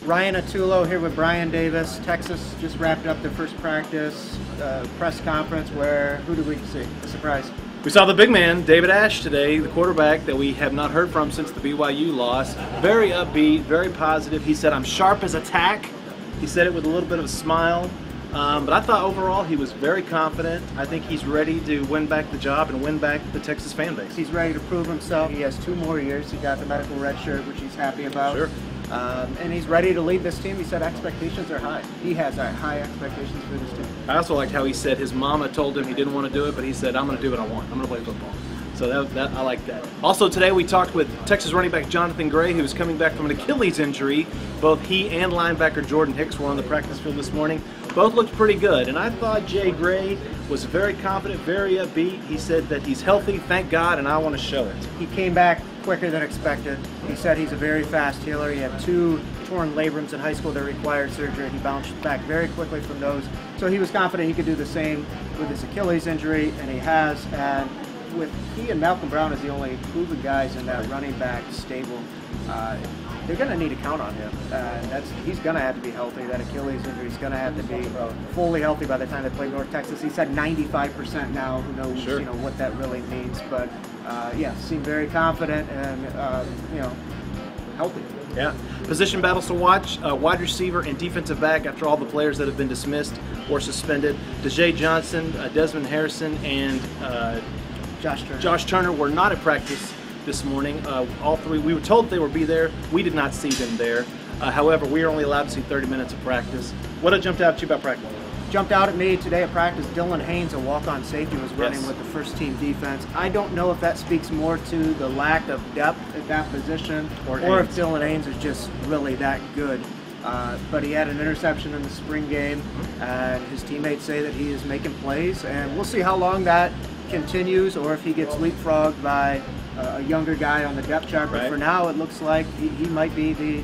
Ryan Autullo here with Brian Davis. Texas just wrapped up their first practice press conference who did we see? A surprise. We saw the big man, David Ash, today, the quarterback that we have not heard from since the BYU loss. Very upbeat, very positive. He said, "I'm sharp as a tack." He said it with a little bit of a smile. But I thought overall he was very confident. I think he's ready to win back the job and win back the Texas fan base. He's ready to prove himself. He has 2 more years. He got the medical red shirt, which he's happy about. Sure. And he's ready to lead this team. He said expectations are high. He has high expectations for this team. I also liked how he said his mama told him he didn't want to do it, but he said, "I'm going to do what I want. I'm going to play football." So that I like that. Also today we talked with Texas running back Jonathan Gray, who was coming back from an Achilles injury. Both he and linebacker Jordan Hicks were on the practice field this morning. Both looked pretty good, and I thought Jay Gray was very confident, very upbeat. He said that he's healthy, thank God, and I want to show it. He came back quicker than expected. He said he's a very fast healer. He had 2 torn labrums in high school that required surgery. He bounced back very quickly from those. So he was confident he could do the same with his Achilles injury, and he has. And he and Malcolm Brown as the only proven guys in that running back stable, they're going to need to count on him. He's going to have to be healthy. That Achilles injury is going to have to be fully healthy by the time they play North Texas. He said 95% now. Who knows Sure. What that really means. But yeah, seemed very confident and healthy. Yeah. Position battles to watch, wide receiver and defensive back after all the players that have been dismissed or suspended. Dejae Johnson, Desmond Harrison, and Josh Turner were not at practice this morning. All 3, we were told they would be there. We did not see them there. However, we are only allowed to see 30 minutes of practice. What jumped out at you about practice? Jumped out at me today at practice. Dylan Haynes, a walk-on safety, was running with the first-team defense. I don't know if that speaks more to the lack of depth at that position or if Dylan Haynes is just really that good. But he had an interception in the spring game, and his teammates say that he is making plays, and we'll see how long that continues or if he gets leapfrogged by a younger guy on the depth chart. But for now, it looks like he might be the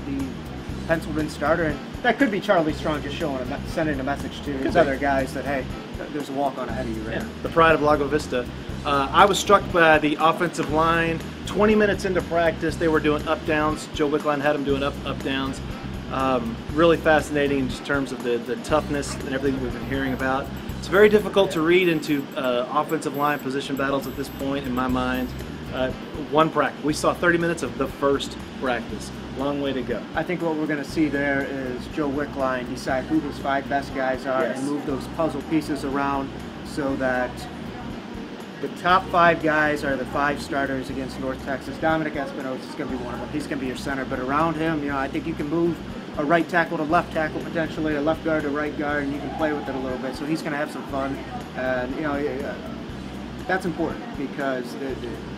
penciled-in starter, and that could be Charlie Strong just sending a message to his other guys that, hey, there's a walk-on ahead of you right now. The pride of Lago Vista. I was struck by the offensive line. 20 minutes into practice, they were doing up-downs. Joe Wickline had them doing up-downs. Really fascinating in terms of the toughness and everything that we've been hearing about. It's very difficult to read into offensive line position battles at this point in my mind. One practice. We saw 30 minutes of the first practice. Long way to go. I think what we're going to see there is Joe Wickline decide who those 5 best guys are and move those puzzle pieces around so that the top 5 guys are the 5 starters against North Texas. Dominic Espinosa is going to be one of them. He's going to be your center, but around him, I think you can move a right tackle to left tackle, potentially a left guard to right guard, and you can play with it a little bit. So he's going to have some fun, and that's important because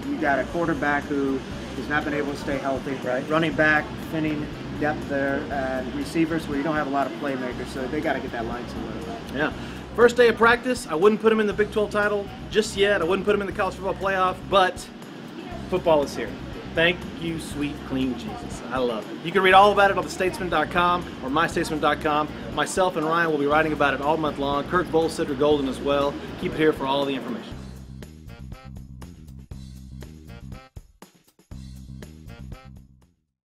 you got a quarterback who has not been able to stay healthy. Running back, thinning depth there, and receivers where you don't have a lot of playmakers, so they got to get that line solidified. Yeah. First day of practice, I wouldn't put him in the Big 12 title just yet. I wouldn't put him in the college football playoff, but football is here. Thank you, sweet, clean Jesus. I love it. You can read all about it on thestatesman.com or mystatesman.com. Myself and Ryan will be writing about it all month long. Kirk Bowles, Cedric Golden as well. Keep it here for all the information.